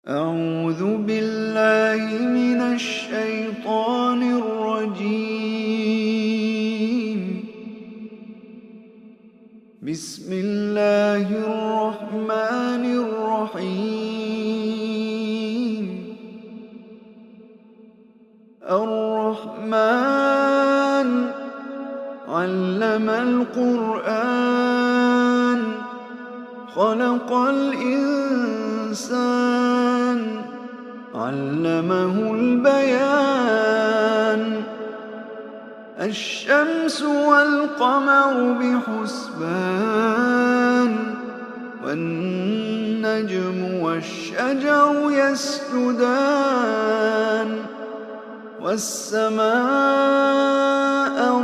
أعوذ بالله من الشيطان الرجيم. بسم الله الرحمن الرحيم. الرحمن علم القرآن خلق الإنسان علمه البيان. الشمس والقمر بحسبان والنجم والشجر يسجدان. والسماء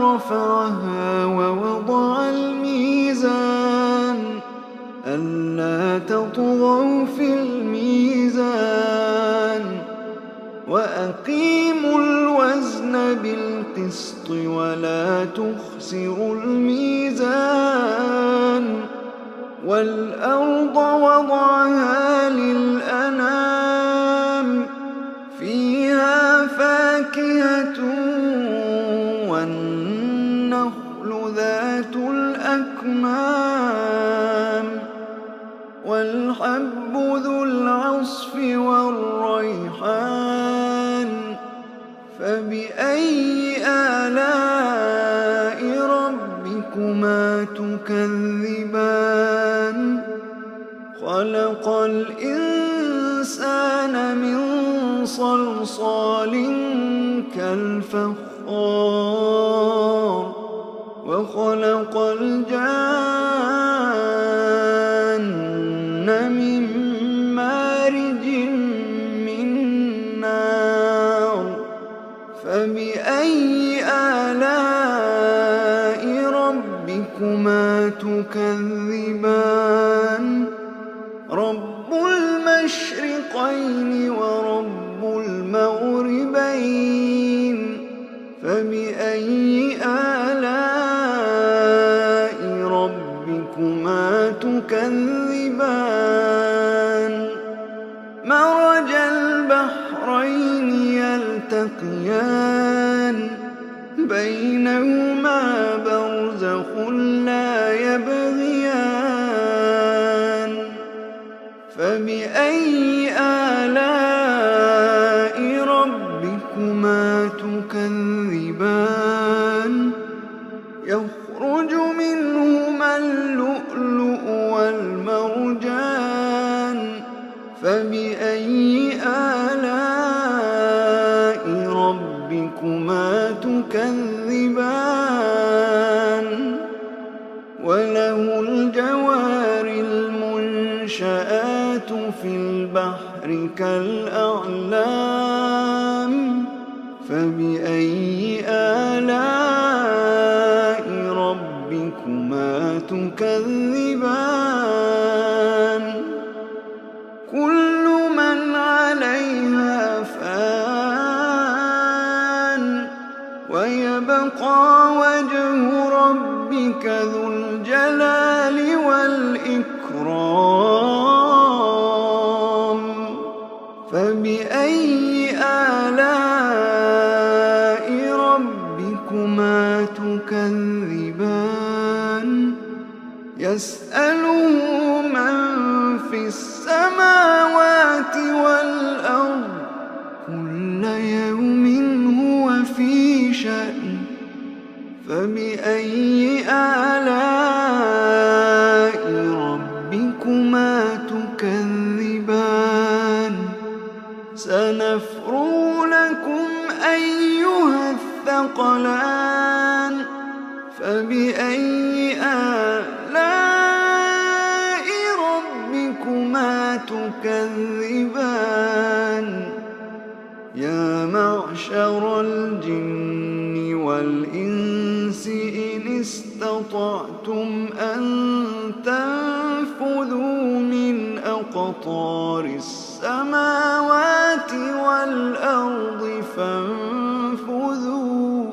رفعها ووضع الميزان ألا تطغوا في الميزان وأقيموا الوزن بالقسط ولا تخسروا الميزان. والأرض وضعها للأنام فيها فاكهة والنخل ذات الأكمام والحب ذو العصف والريحان. فبأي آلاء ربكما تكذبان؟ خلق الإنسان من صلصال كالفخار وخلق الجان من مارج من نار. فبأي آلاء ربكما تكذبان؟ رب المشرقين ورب المغربين. فبأي آلاء ربكما تكذبان؟ مرج البحرين يلتقيان بينهما برزخ لا يبغيان. فبأي آلاء ربكما تكذبان؟ يخرج منهما اللؤلؤ والمرجان. فبأي آلاء ربكما تكذبان؟ وله الجوار المنشآت في البحر كالأعلام. فبأي آلاء ربكما تكذبان؟ كل من عليها فان ويبقى وجه ربك ذو الجلال والإكرام. فبأي آلاء ربكما تكذبان؟ يسأله من في السماوات والأرض كل يوم هو في شأن. فبأي آلاء ربكما تكذبان؟ سنفرغ لكم أيها الثقلان. فبأي آلاء ربكما تكذبان؟ يا معشر الجن والإنس إن استطعتم أن تنفذوا من أقطار السماوات والأرض فانفذوا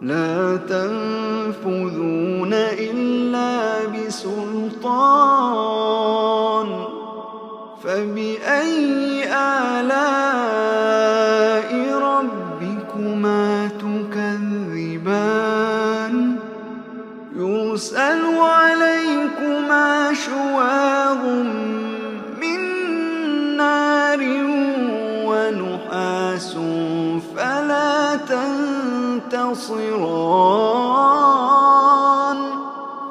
لا تنفذون إلا بسلطان. فبأي ربكما تكذبان يرسل عليكما شواظ من نار ونحاس فلا تنتصران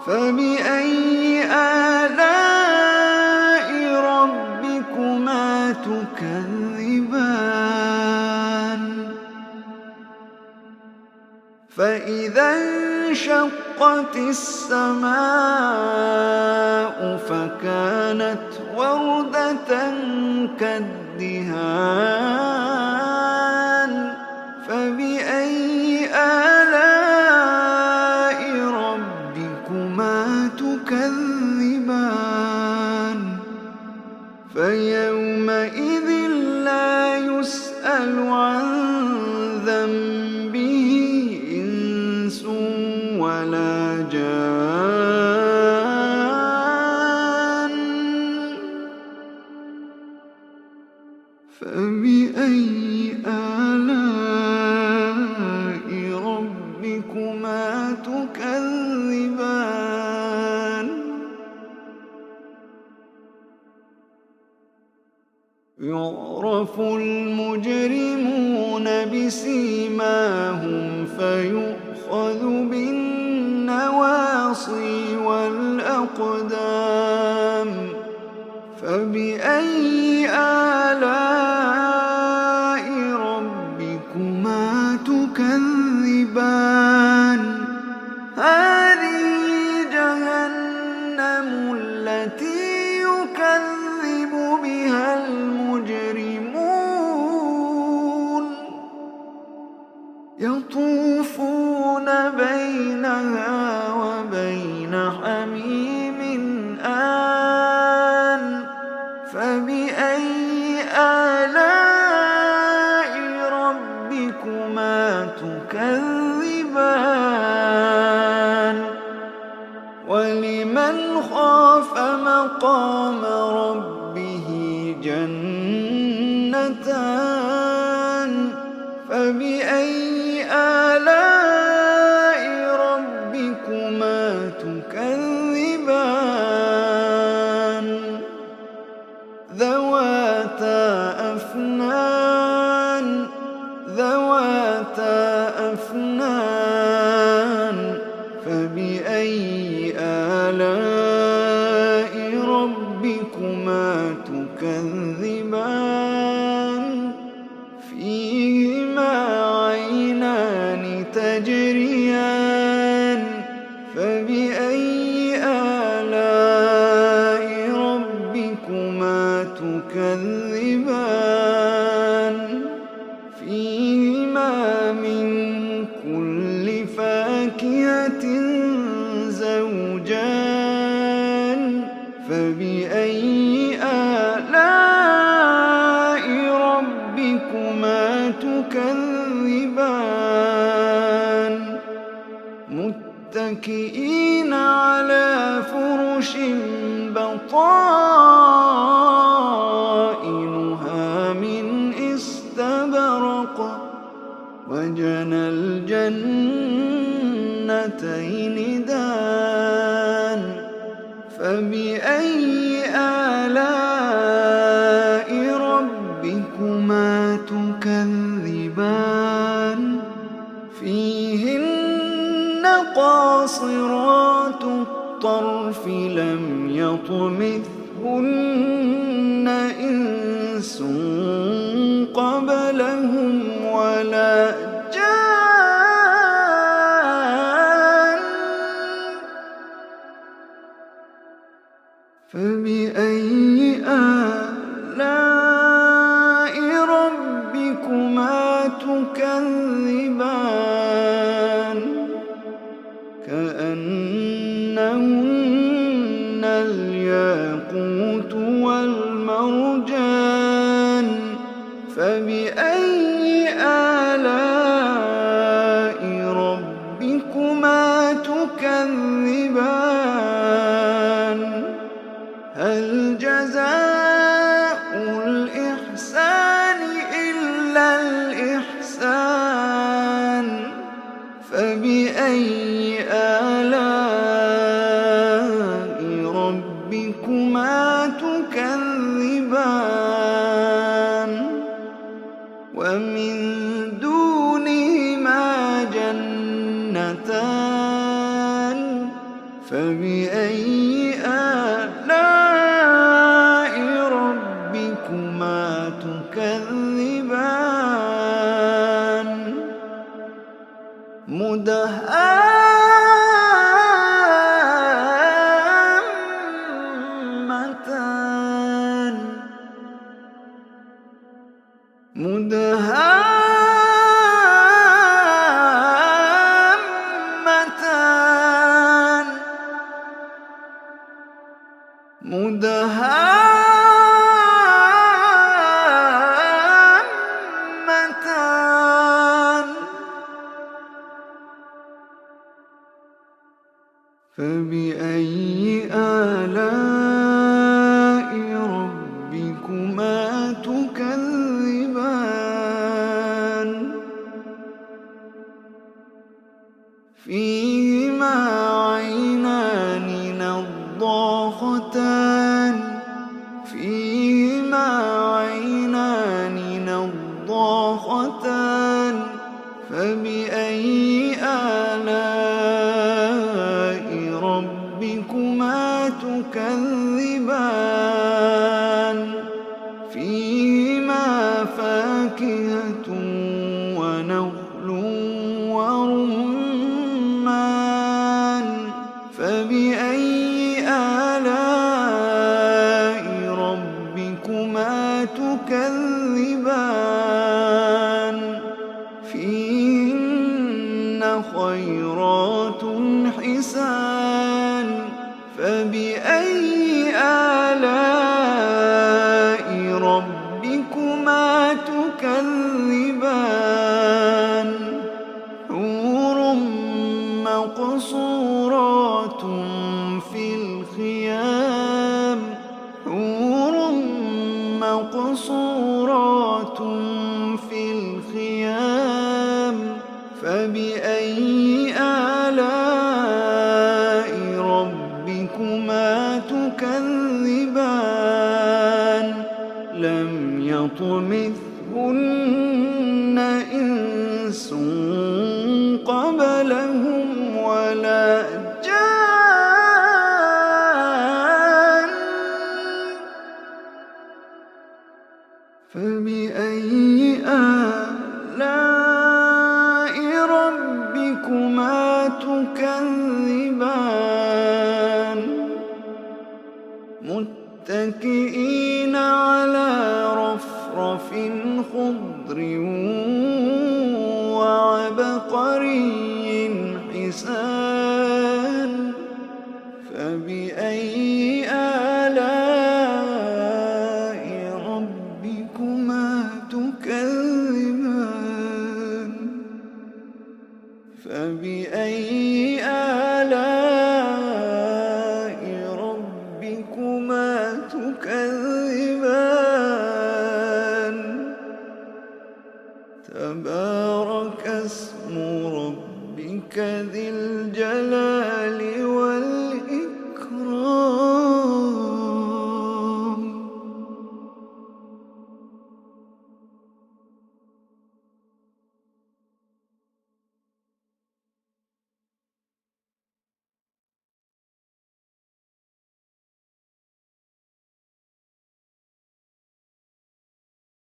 فبأي آلاء ربكما تكذبان فإذا انشقت السماء فكانت وردة كالدهان فبأي آلاء ربكما تكذبان فيومئذ لا يسأل عن ذنبه إنس ولا جان فبأي آلاء ربكما تكذبان يعرف المجرمون بسيماهم فيؤخذ بالنواصي والأقدام فبأي آلاء ربكما تكذبان هذه جهنم التي يكذب بها المجرمون يطوفون بينها وبين حميم آن فبأي آلاء ربكما تكذبان ولمن خاف مقام ربه جنتان فبأي آلاء ربكما تكذبان ذواتا أفنان فبأي آلاء ربكما تكذبان فيهما عينان تجريان فبأي آلاء ربكما تكذبان فيهما من كل فاكهة زوجان فبأي آلاء ربكما تكذبان متكئين على فرش بطائنها من استبرق وجنى الجنتين دان فبأي آلاء ربكما تكذبان فيهن قاصرات الطرف لم يطمثهن إنس قبلهم ولا جان فبأي آلاء ربكما تكذبان كأنهن الياقوت والمرجان فبأي آلاء ربكما تكذبان هل جزاء الإحسان إلا الإحسان فبأي آلاء ربكما تكذبان مدهامتان فبأي آلاء ربكما تكذبان فيهما عينان نضاختان فبأي آلاء ربكما تكذبان فيهما فاكهة ونخل ورمان فبأي آلاء ربكما تكذبان فيهن خيرات حسان فبأي آلاء ربكما تكذبان حور مقصورات في الخيام فبأي آلاء ربكما تكذبان لم يطمثهن إنس قبلهم ولا جان فبأي آلاء ربكما تكذبان متكئين على رفرف خضر وعبقري حسان فبأي آلاء ربكما تكذبان فبأي آلاء ربكما تكذبان تبارك اسم ربك ذي الجلال